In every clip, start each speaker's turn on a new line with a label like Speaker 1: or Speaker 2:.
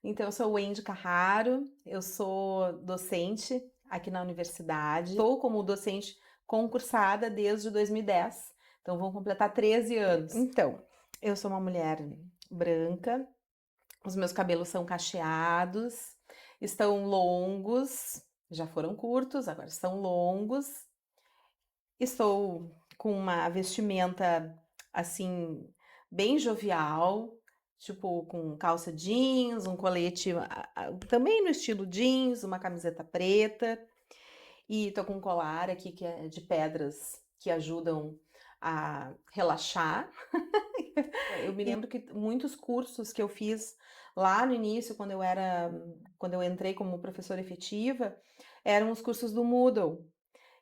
Speaker 1: Então, eu sou Wendy Carraro, eu sou docente aqui na universidade. Estou como docente concursada desde 2010, então vão completar 13 anos. Então, eu sou uma mulher branca, os meus cabelos são cacheados, estão longos, já foram curtos, agora estão longos. Estou com uma vestimenta assim, bem jovial, tipo com calça jeans, um colete também no estilo jeans, uma camiseta preta, e tô com um colar aqui que é de pedras que ajudam a relaxar. Eu me lembro que muitos cursos que eu fiz lá no início, quando eu entrei como professora efetiva, eram os cursos do Moodle,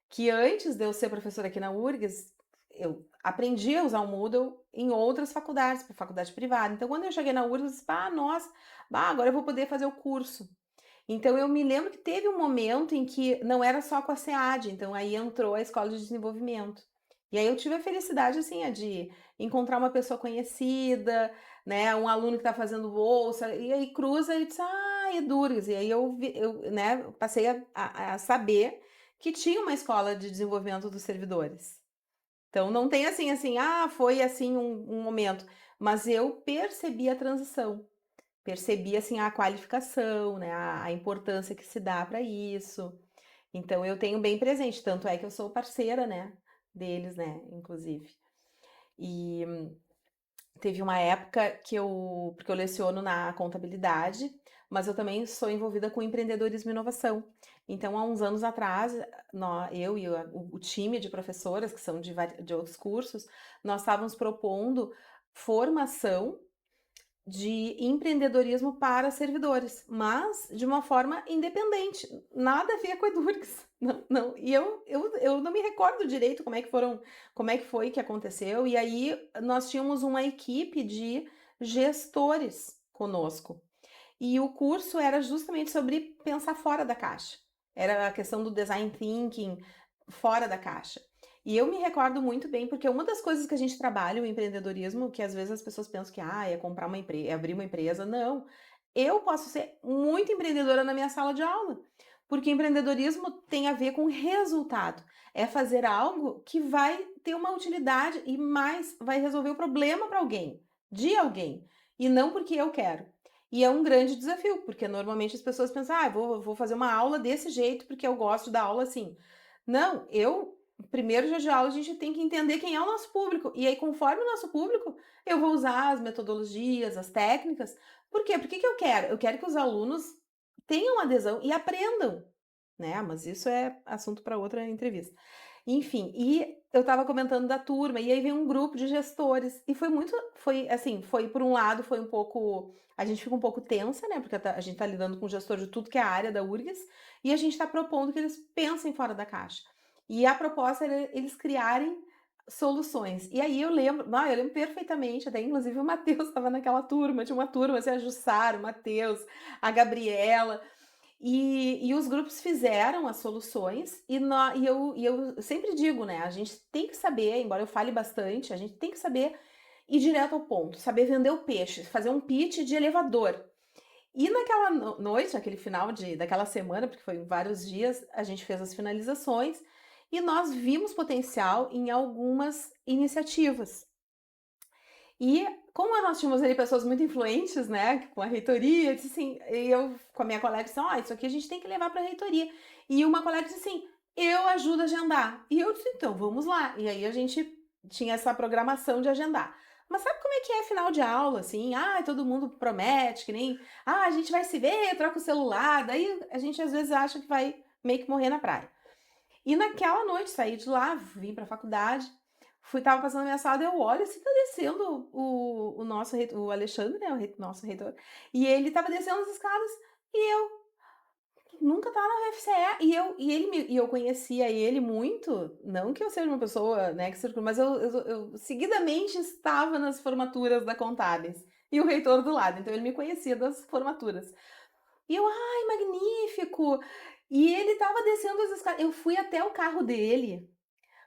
Speaker 1: que antes de eu ser professora aqui na URGS, eu aprendi a usar o Moodle em outras faculdades, por faculdade privada. Então, quando eu cheguei na URGS, eu disse, nossa, agora eu vou poder fazer o curso. Então, eu me lembro que teve um momento em que não era só com a SEAD, então aí entrou a Escola de Desenvolvimento. E aí eu tive a felicidade, assim, de encontrar uma pessoa conhecida, né, um aluno que está fazendo bolsa, e aí cruza e disse, Edurgs. E aí né, passei a saber que tinha uma escola de desenvolvimento dos servidores. Então não tem assim, foi assim um momento, mas eu percebi a transição, percebi assim a qualificação, né, a importância que se dá para isso. Então eu tenho bem presente, tanto é que eu sou parceira, né, deles, né, inclusive. E teve uma época porque eu leciono na contabilidade, mas eu também sou envolvida com empreendedorismo e inovação. Então, há uns anos atrás, eu e o time de professoras, que são de outros cursos, nós estávamos propondo formação de empreendedorismo para servidores, mas de uma forma independente, nada a ver com a Edurgs. Não, não. E eu não me recordo direito como é que foi que aconteceu. E aí nós tínhamos uma equipe de gestores conosco. E o curso era justamente sobre pensar fora da caixa. Era a questão do design thinking fora da caixa. E eu me recordo muito bem, porque uma das coisas que a gente trabalha, o empreendedorismo, que às vezes as pessoas pensam que é comprar uma empresa, é abrir uma empresa. Não. Eu posso ser muito empreendedora na minha sala de aula, porque empreendedorismo tem a ver com resultado. É fazer algo que vai ter uma utilidade e mais vai resolver o problema para alguém, de alguém, e não porque eu quero. E é um grande desafio, porque normalmente as pessoas pensam, vou fazer uma aula desse jeito porque eu gosto da aula assim. Não, primeiro dia de aula a gente tem que entender quem é o nosso público. E aí, conforme o nosso público, eu vou usar as metodologias, as técnicas. Por quê? Por que eu quero? Eu quero que os alunos tenham adesão e aprendam, né? Mas isso é assunto para outra entrevista. Enfim, e eu estava comentando da turma, e aí vem um grupo de gestores, e foi assim, foi por um lado, foi um pouco, a gente fica um pouco tensa, né, porque a gente está lidando com gestor de tudo que é a área da URGS, e a gente está propondo que eles pensem fora da caixa. E a proposta era eles criarem soluções. E aí eu lembro perfeitamente, até inclusive o Matheus estava naquela turma, tinha uma turma, assim, a Jussara, o Matheus, a Gabriela, e os grupos fizeram as soluções, e eu sempre digo, né? A gente tem que saber, embora eu fale bastante, a gente tem que saber ir direto ao ponto, saber vender o peixe, fazer um pitch de elevador. E naquela noite, daquela semana, porque foi vários dias, a gente fez as finalizações e nós vimos potencial em algumas iniciativas. E como nós tínhamos ali pessoas muito influentes, né, com a reitoria, eu disse assim, eu com a minha colega disse, isso aqui a gente tem que levar para a reitoria. E uma colega disse assim, eu ajudo a agendar. E eu disse, então, vamos lá. E aí a gente tinha essa programação de agendar. Mas sabe como é que é final de aula, assim? Todo mundo promete, que nem, a gente vai se ver, troca o celular. Daí a gente às vezes acha que vai meio que morrer na praia. E naquela noite, saí de lá, vim pra faculdade, tava passando na minha sala, eu olho assim, tá descendo o nosso reitor, o Alexandre, né, nosso reitor, e ele tava descendo as escadas, e eu nunca tava na UFCE, e eu conhecia ele muito, não que eu seja uma pessoa, né, que circula, mas eu seguidamente estava nas formaturas da Contábeis, e o reitor do lado, então ele me conhecia das formaturas. E eu, magnífico! E ele tava descendo as escadas. Eu fui até o carro dele,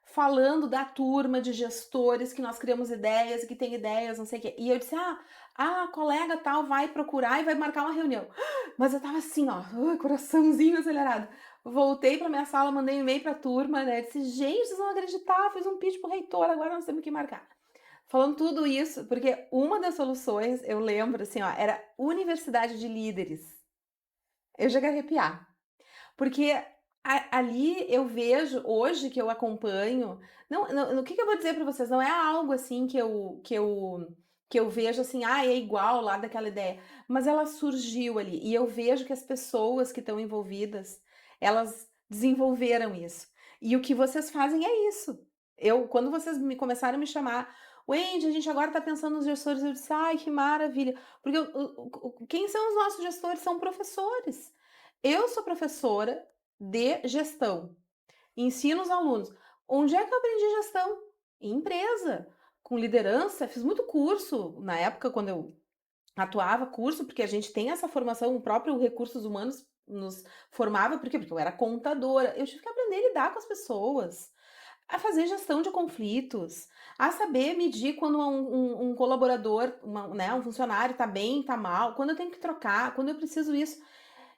Speaker 1: falando da turma de gestores, que nós criamos ideias, que tem ideias, não sei o quê. E eu disse, a colega tal vai procurar e vai marcar uma reunião. Mas eu tava assim, ó, coraçãozinho acelerado. Voltei pra minha sala, mandei um e-mail pra turma, né? Disse, gente, vocês vão acreditar, fiz um pitch pro reitor, agora nós temos que marcar. Falando tudo isso, porque uma das soluções, eu lembro, assim, ó, era Universidade de Líderes. Eu já quero arrepiar. Porque ali eu vejo, hoje que eu acompanho, o que eu vou dizer para vocês? Não é algo assim que eu vejo assim, é igual lá daquela ideia, mas ela surgiu ali e eu vejo que as pessoas que estão envolvidas, elas desenvolveram isso. E o que vocês fazem é isso. Quando vocês me começaram a me chamar, Wendy, a gente agora está pensando nos gestores, eu disse, ai, que maravilha. Porque quem são os nossos gestores? São professores. Eu sou professora de gestão, ensino os alunos. Onde é que eu aprendi gestão? Em empresa, com liderança, fiz muito curso na época quando eu atuava, curso, porque a gente tem essa formação, o próprio recursos humanos nos formava, por quê? Porque eu era contadora, eu tive que aprender a lidar com as pessoas, a fazer gestão de conflitos, a saber medir quando um colaborador, né, um funcionário está bem, está mal, quando eu tenho que trocar, quando eu preciso isso.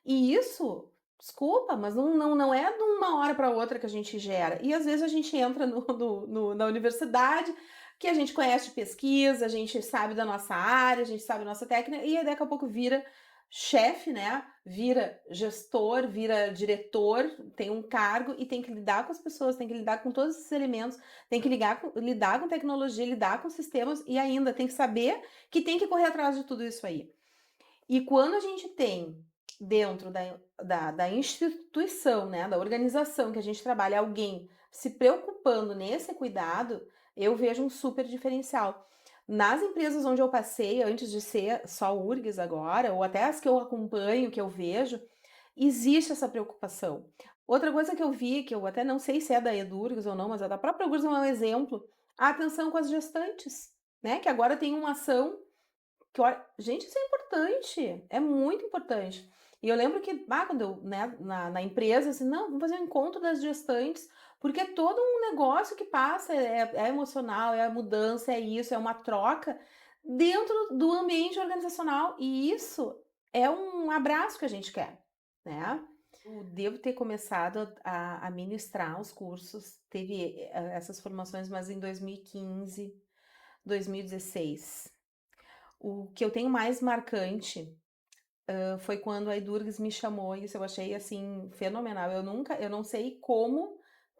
Speaker 1: E isso, desculpa, mas não é de uma hora para outra que a gente gera. E às vezes a gente entra na universidade, que a gente conhece de pesquisa, a gente sabe da nossa área, a gente sabe da nossa técnica, e daqui a pouco vira chefe, né? Vira gestor, vira diretor, tem um cargo e tem que lidar com as pessoas, tem que lidar com todos esses elementos, tem que lidar com tecnologia, lidar com sistemas e ainda tem que saber que tem que correr atrás de tudo isso aí. E quando a gente tem dentro da instituição, né, da organização que a gente trabalha, alguém se preocupando nesse cuidado, eu vejo um super diferencial. Nas empresas onde eu passei, antes de ser só URGS agora, ou até as que eu acompanho, que eu vejo, existe essa preocupação. Outra coisa que eu vi, que eu até não sei se é da Edurgs ou não, mas a da própria URGS é um exemplo, a atenção com as gestantes, né, que agora tem uma ação que olha, gente, isso é importante, é muito importante. E eu lembro que, quando eu, né, na empresa, assim, não, vamos fazer um encontro das gestantes, porque é todo um negócio que passa, é emocional, é a mudança, é isso, é uma troca dentro do ambiente organizacional. E isso é um abraço que a gente quer, né? Eu devo ter começado a ministrar os cursos, teve essas formações, mas em 2015, 2016. O que eu tenho mais marcante foi quando a Edurgs me chamou, e isso eu achei assim fenomenal. Eu não sei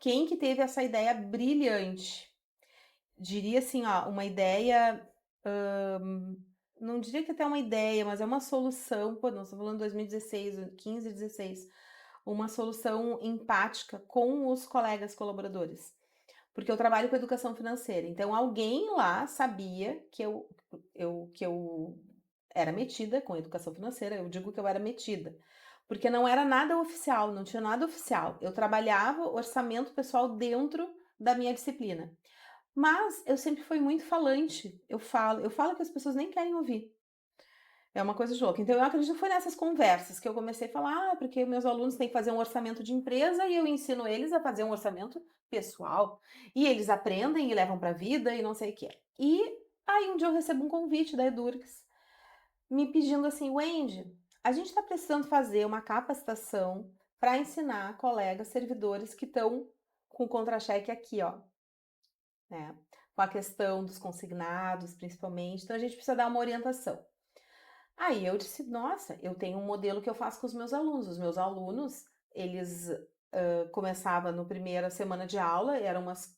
Speaker 1: quem que teve essa ideia brilhante. Diria assim, ó, uma ideia, não diria que até uma ideia, mas é uma solução, pô, nós estamos falando de 2016, 15, 16, uma solução empática com os colegas colaboradores. Porque eu trabalho com educação financeira, então alguém lá sabia que eu era metida com educação financeira, eu digo que eu era metida, porque não era nada oficial, não tinha nada oficial. Eu trabalhava orçamento pessoal dentro da minha disciplina. Mas eu sempre fui muito falante. Eu falo que as pessoas nem querem ouvir. É uma coisa de louca. Então eu acredito que foi nessas conversas que eu comecei a falar, porque meus alunos têm que fazer um orçamento de empresa e eu ensino eles a fazer um orçamento pessoal. E eles aprendem e levam para a vida e não sei o quê. E aí um dia eu recebo um convite da Edurgs me pedindo assim, Wendy, a gente está precisando fazer uma capacitação para ensinar colegas servidores que estão com o contra-cheque aqui, ó, né? Com a questão dos consignados, principalmente. Então a gente precisa dar uma orientação. Aí eu disse, nossa, eu tenho um modelo que eu faço com os meus alunos. Os meus alunos, eles começavam no primeira semana de aula, eram umas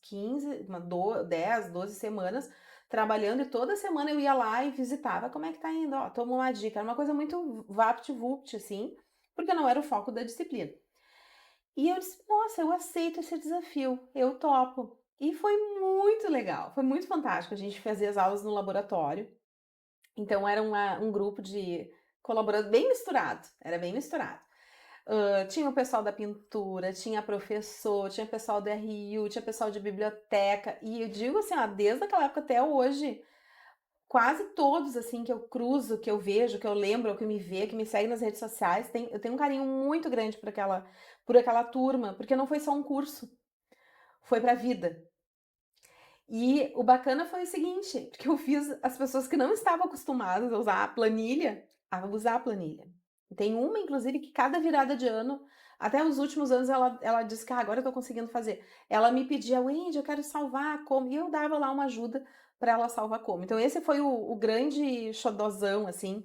Speaker 1: 10, 12 semanas, trabalhando e toda semana eu ia lá e visitava. Como é que tá indo? Ó, toma uma dica. Era uma coisa muito vapt-vupt, assim, porque não era o foco da disciplina. E eu disse, nossa, eu aceito esse desafio, eu topo. E foi muito legal, foi muito fantástico. A gente fazia as aulas no laboratório. Então era um grupo de colaboradores bem misturado, era bem misturado. Tinha o pessoal da pintura, tinha professor, tinha pessoal do RU, tinha pessoal de biblioteca, e eu digo assim, ó, desde aquela época até hoje, quase todos assim que eu cruzo, que eu vejo, que eu lembro, que me vê, que me segue nas redes sociais, eu tenho um carinho muito grande por aquela turma, porque não foi só um curso, foi pra vida. E o bacana foi o seguinte, porque eu fiz as pessoas que não estavam acostumadas a usar a planilha, a usar a planilha. Tem uma, inclusive, que cada virada de ano, até os últimos anos, ela disse que agora eu tô conseguindo fazer. Ela me pedia, Wendy, eu quero salvar como, e eu dava lá uma ajuda para ela salvar como. Então esse foi o grande xodozão, assim,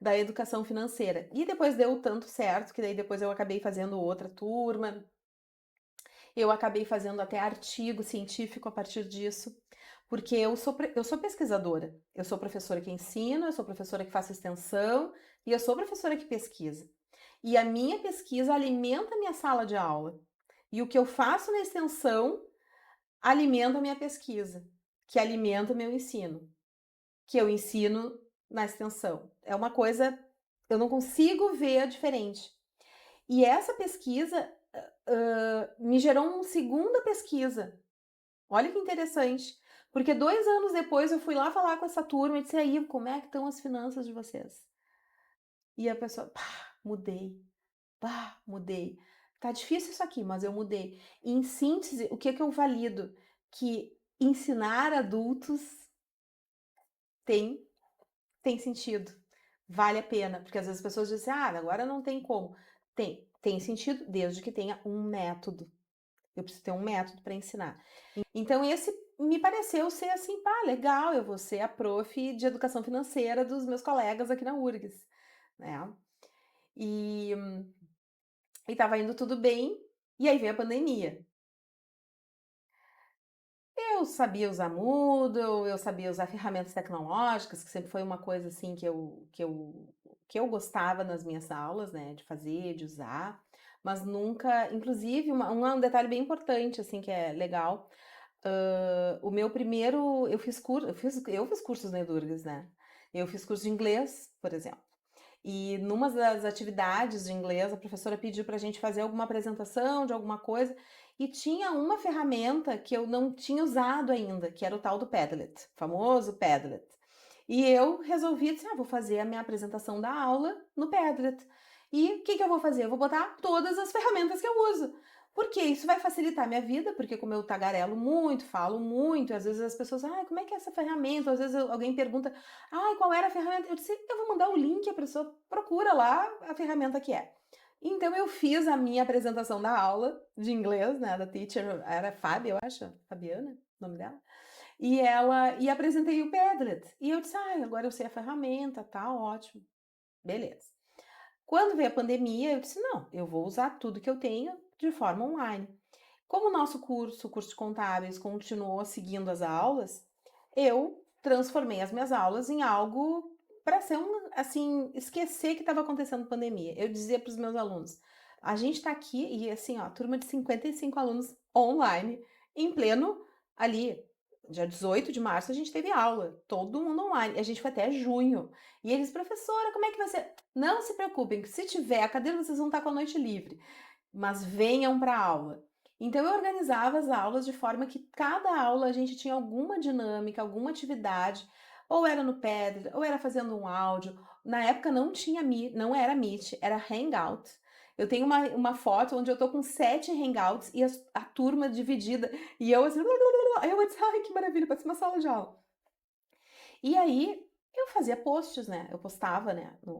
Speaker 1: da educação financeira. E depois deu tanto certo, que daí depois eu acabei fazendo outra turma, eu acabei fazendo até artigo científico a partir disso, porque eu sou pesquisadora. Eu sou professora que ensina, eu sou professora que faço extensão e eu sou professora que pesquisa. E a minha pesquisa alimenta a minha sala de aula. E o que eu faço na extensão alimenta a minha pesquisa, que alimenta o meu ensino, que eu ensino na extensão. É uma coisa, eu não consigo ver diferente. E essa pesquisa me gerou uma segunda pesquisa. Olha que interessante. Porque 2 anos depois eu fui lá falar com essa turma e disse, aí, como é que estão as finanças de vocês? E a pessoa, pá, mudei. Pá, mudei. Tá difícil isso aqui, mas eu mudei. E, em síntese, o que que eu valido? Que ensinar adultos tem, tem sentido. Vale a pena. Porque às vezes as pessoas dizem, ah, agora não tem como. Tem sentido desde que tenha um método. Eu preciso ter um método para ensinar. Então, esse me pareceu ser assim, pá, legal, eu vou ser a prof de educação financeira dos meus colegas aqui na URGS, né? E estava indo tudo bem, e aí veio a pandemia. Eu sabia usar Moodle, eu sabia usar ferramentas tecnológicas, que sempre foi uma coisa assim que eu gostava nas minhas aulas, né, de fazer, de usar, mas nunca, inclusive, um detalhe bem importante, assim, que é legal, o meu primeiro, eu fiz cursos na Edurgs, né? Eu fiz curso de inglês, por exemplo. E numa das atividades de inglês, a professora pediu para a gente fazer alguma apresentação de alguma coisa e tinha uma ferramenta que eu não tinha usado ainda, que era o tal do Padlet, famoso Padlet. E eu resolvi, disse, vou fazer a minha apresentação da aula no Padlet. E o que que eu vou fazer? Eu vou botar todas as ferramentas que eu uso. Porque isso vai facilitar a minha vida, porque como eu tagarelo muito, falo muito, às vezes as pessoas, como é que é essa ferramenta? Às vezes alguém pergunta, qual era a ferramenta? Eu disse, eu vou mandar o link, a pessoa procura lá a ferramenta que é. Então eu fiz a minha apresentação da aula de inglês, né, da teacher, era Fábia, eu acho, Fabiana, o nome dela. E apresentei o Padlet. E eu disse, agora eu sei a ferramenta, tá ótimo. Beleza. Quando veio a pandemia, eu disse, não, eu vou usar tudo que eu tenho de forma online. Como o nosso curso, o curso de contábeis, continuou seguindo as aulas, eu transformei as minhas aulas em algo para ser assim, esquecer que estava acontecendo pandemia. Eu dizia para os meus alunos, a gente está aqui e assim, ó, turma de 55 alunos online, em pleno ali, dia 18 de março a gente teve aula, todo mundo online, e a gente foi até junho. E eles, professora, como é que vai ser? Não se preocupem, que se tiver a cadeira vocês vão estar com a noite livre, mas venham para a aula. Então eu organizava as aulas de forma que cada aula a gente tinha alguma dinâmica, alguma atividade, ou era no Padlet, ou era fazendo um áudio. Na época não tinha Meet, não era Meet, era Hangout. Eu tenho uma foto onde eu tô com 7 Hangouts e a turma dividida. E eu assim, eu disse, ai que maravilha, parece uma sala de aula. E aí eu fazia posts, né? Eu postava, né? Eu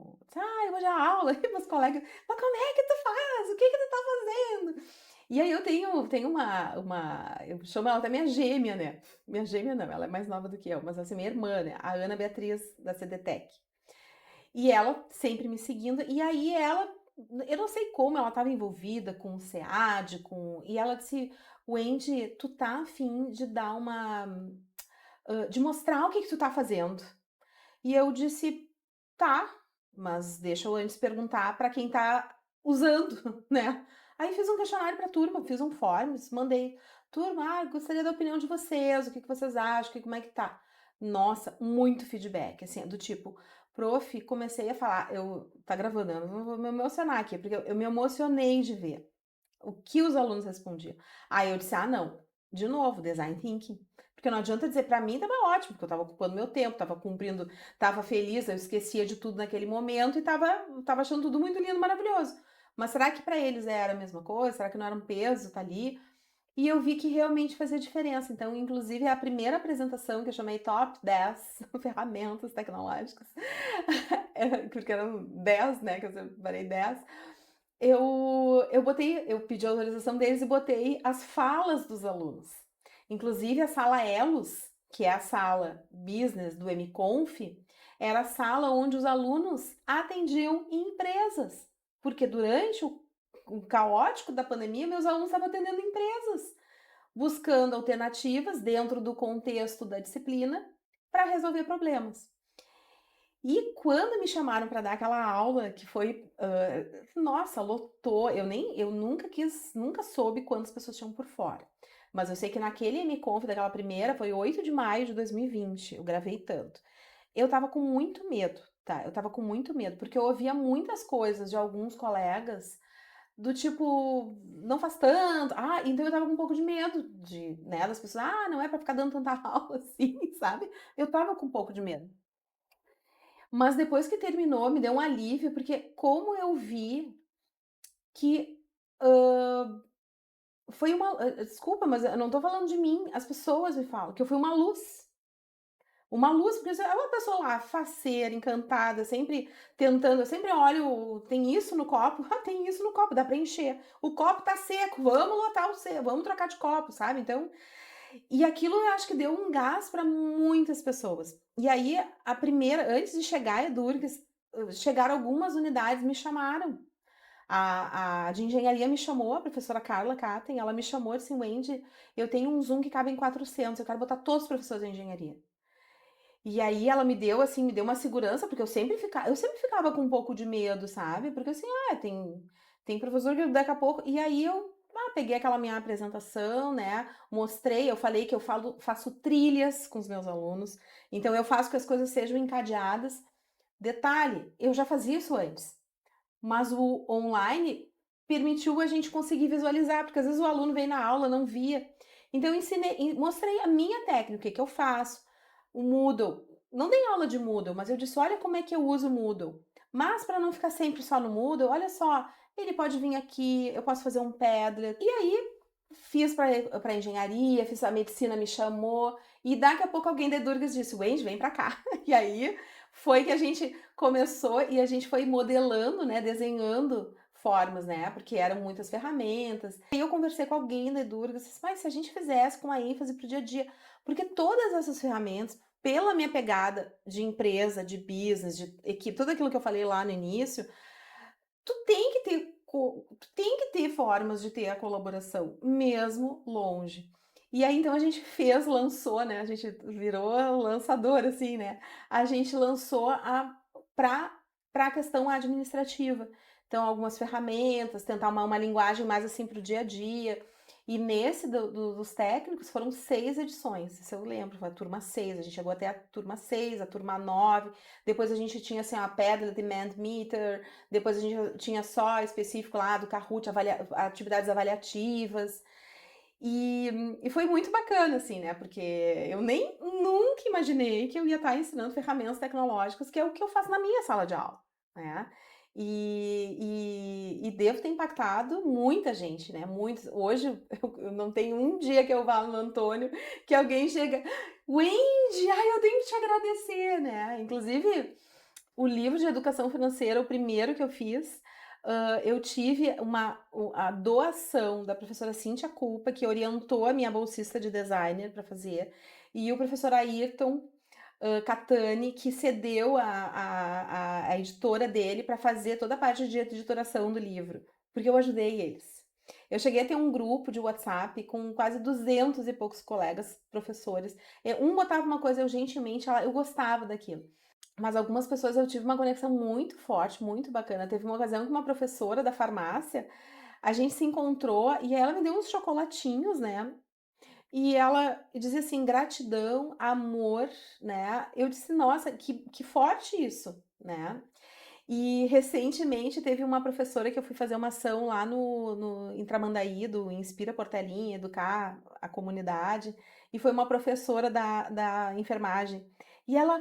Speaker 1: vou dar aula. E meus colegas, mas como é que tu faz? O que que tu tá fazendo? E aí eu tenho eu chamo ela até minha gêmea, né? Minha gêmea não, ela é mais nova do que eu, mas assim, minha irmã, né? A Ana Beatriz, da CDTEC. E ela sempre me seguindo, e aí eu não sei como, ela estava envolvida com o SEAD, e ela disse, Wendy, tu tá afim de dar de mostrar o que que tu tá fazendo? E eu disse, tá, mas deixa eu antes perguntar para quem tá usando, né? Aí fiz um questionário para a turma, fiz um forms, mandei, turma, gostaria da opinião de vocês, o que que vocês acham, como é que tá? Nossa, muito feedback, assim, do tipo, prof, comecei a falar, tá gravando, eu não vou me emocionar aqui, porque eu me emocionei de ver o que os alunos respondiam. Aí eu disse, não, de novo, design thinking. Porque não adianta dizer, para mim tava ótimo, porque eu tava ocupando meu tempo, tava cumprindo, tava feliz, eu esquecia de tudo naquele momento e tava achando tudo muito lindo, maravilhoso. Mas será que para eles era a mesma coisa? Será que não era um peso tá ali? e eu vi que realmente fazia diferença. Então, inclusive, a primeira apresentação que eu chamei Top 10 ferramentas tecnológicas, porque eram 10, né, que eu separei 10, eu pedi a autorização deles e botei as falas dos alunos. Inclusive, a sala Elos, que é a sala business do MConf, era a sala onde os alunos atendiam em empresas. Porque durante o caótico da pandemia, meus alunos estavam atendendo empresas, buscando alternativas dentro do contexto da disciplina para resolver problemas. E quando me chamaram para dar aquela aula, que foi, nossa, lotou, eu nunca soube quantas pessoas tinham por fora. Mas eu sei que naquele MConf daquela primeira, foi 8 de maio de 2020, eu gravei tanto. Eu tava com muito medo, tá? Eu tava com muito medo, porque eu ouvia muitas coisas de alguns colegas do tipo, não faz tanto. Ah, então eu tava com um pouco de medo né, das pessoas, não é pra ficar dando tanta aula assim, sabe? Eu tava com um pouco de medo. Mas depois que terminou, me deu um alívio, porque como eu vi que foi uma. Desculpa, mas eu não tô falando de mim, as pessoas me falam que eu fui uma luz. Uma luz, porque é uma pessoa lá, faceira, encantada, sempre tentando. Eu sempre olho, tem isso no copo? Ah, tem isso no copo, dá pra encher. O copo tá seco, vamos lotar o seco, vamos trocar de copo, sabe? Então, e aquilo eu acho que deu um gás para muitas pessoas. E aí, a primeira, antes de chegar a Edurgs, chegaram algumas unidades, me chamaram. A de engenharia me chamou, a professora Carla Katten, ela me chamou e disse, Wendy, eu tenho um Zoom que cabe em 400, eu quero botar todos os professores de engenharia. E aí ela me deu, assim, me deu uma segurança, porque eu sempre ficava com um pouco de medo, sabe? Porque assim, tem professor que daqui a pouco. E aí eu peguei aquela minha apresentação, né? Mostrei, eu falei que faço trilhas com os meus alunos. Então eu faço que as coisas sejam encadeadas. Detalhe, eu já fazia isso antes, mas o online permitiu a gente conseguir visualizar, porque às vezes o aluno vem na aula, não via. Então eu ensinei, mostrei a minha técnica, o que eu faço. O Moodle, não dei aula de Moodle, mas eu disse, olha como é que eu uso o Moodle. Mas para não ficar sempre só no Moodle, olha só, ele pode vir aqui, eu posso fazer um Padlet. E aí fiz para engenharia, fiz a medicina, me chamou, e daqui a pouco alguém da Edurgs disse, Wendy, vem para cá. E aí foi que a gente começou e a gente foi modelando, né, desenhando formas, né, porque eram muitas ferramentas. E eu conversei com alguém da Edurgs, disse, mas se a gente fizesse com a ênfase pro dia a dia, porque todas essas ferramentas, pela minha pegada de empresa, de business, de equipe, tudo aquilo que eu falei lá no início, tu tem que ter tu tem que ter formas de ter a colaboração, mesmo longe. E aí, então, a gente lançou, né, a gente virou lançador, assim, né, a gente lançou pra a questão administrativa. Então, algumas ferramentas, tentar uma linguagem mais, assim, para o dia a dia. E nesse dos técnicos foram 6 edições, isso eu lembro, foi a turma 6, a gente chegou até a turma 6, a turma 9, depois a gente tinha, assim, a Padlet Demand Meter, depois a gente tinha só específico lá do Kahoot, atividades avaliativas. E foi muito bacana, assim, né? Porque eu nem nunca imaginei que eu ia estar ensinando ferramentas tecnológicas, que é o que eu faço na minha sala de aula, né? E devo ter impactado muita gente, né? Muitos. Hoje eu não tenho um dia que eu vá no Antônio que alguém chega, Wendy, eu tenho que te agradecer, né? Inclusive, o livro de educação financeira, o primeiro que eu fiz, eu tive a doação da professora Cíntia Culpa, que orientou a minha bolsista de designer para fazer, e o professor Ayrton Catani, que cedeu a editora dele para fazer toda a parte de editoração do livro, porque eu ajudei eles. Eu cheguei a ter um grupo de WhatsApp com quase 200 e poucos colegas, professores. Um botava uma coisa, eu gentilmente, eu gostava daquilo. Mas algumas pessoas eu tive uma conexão muito forte, muito bacana. Teve uma ocasião que uma professora da farmácia, a gente se encontrou e ela me deu uns chocolatinhos, né? E ela dizia assim, gratidão, amor, né? Eu disse, nossa, que forte isso, né? E recentemente teve uma professora que eu fui fazer uma ação lá em Tramandaí, do Inspira Portelinha, educar a comunidade, e foi uma professora da enfermagem. E ela,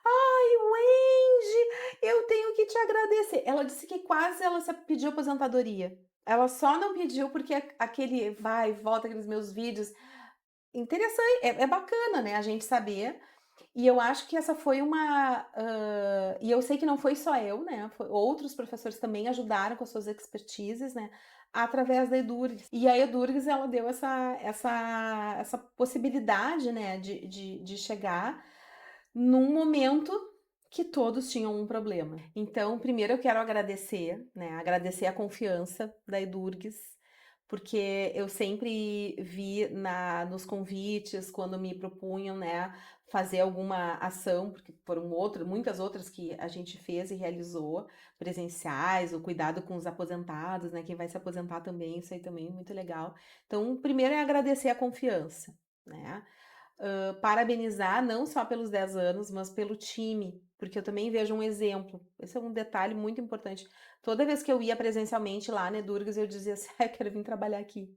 Speaker 1: Ai, Wendy, eu tenho que te agradecer. Ela disse que quase ela se pediu aposentadoria. Ela só não pediu porque aquele vai e volta, aqueles meus vídeos. Interessante, é bacana, né, a gente saber. E eu acho que essa foi uma. E eu sei que não foi só eu, né? Outros professores também ajudaram com as suas expertises, né? Através da Edurgs. E a Edurgs, ela deu essa possibilidade, né? De chegar num momento que todos tinham um problema. Então, primeiro eu quero agradecer, né? Agradecer a confiança da Edurgs, porque eu sempre vi nos convites, quando me propunham, né, fazer alguma ação, porque foram muitas outras que a gente fez e realizou, presenciais, o cuidado com os aposentados, né? Quem vai se aposentar também, isso aí também é muito legal. Então, primeiro é agradecer a confiança, né? Parabenizar não só pelos 10 anos, mas pelo time, porque eu também vejo um exemplo. Esse é um detalhe muito importante. Toda vez que eu ia presencialmente lá na Edurgas, eu dizia assim, eu quero vir trabalhar aqui,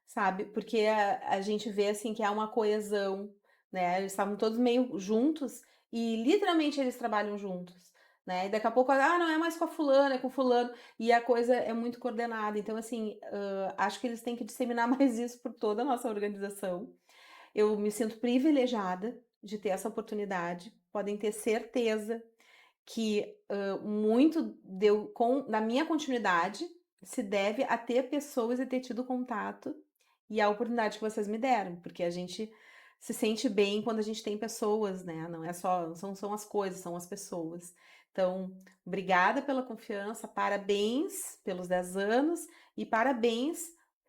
Speaker 1: sabe? Porque a gente vê assim que há uma coesão, né? Eles estavam todos meio juntos e literalmente eles trabalham juntos. Né? E daqui a pouco, não é mais com a fulana, é com o fulano, e a coisa é muito coordenada. Então, assim, acho que eles têm que disseminar mais isso por toda a nossa organização. Eu me sinto privilegiada de ter essa oportunidade. Podem ter certeza que muito na minha continuidade se deve a ter pessoas e ter tido contato e a oportunidade que vocês me deram, porque a gente se sente bem quando a gente tem pessoas, né? Não é só, são as coisas, são as pessoas. Então, obrigada pela confiança, parabéns pelos 10 anos e parabéns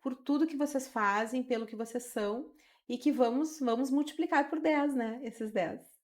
Speaker 1: por tudo que vocês fazem, pelo que vocês são e que vamos multiplicar por 10, né? Esses 10.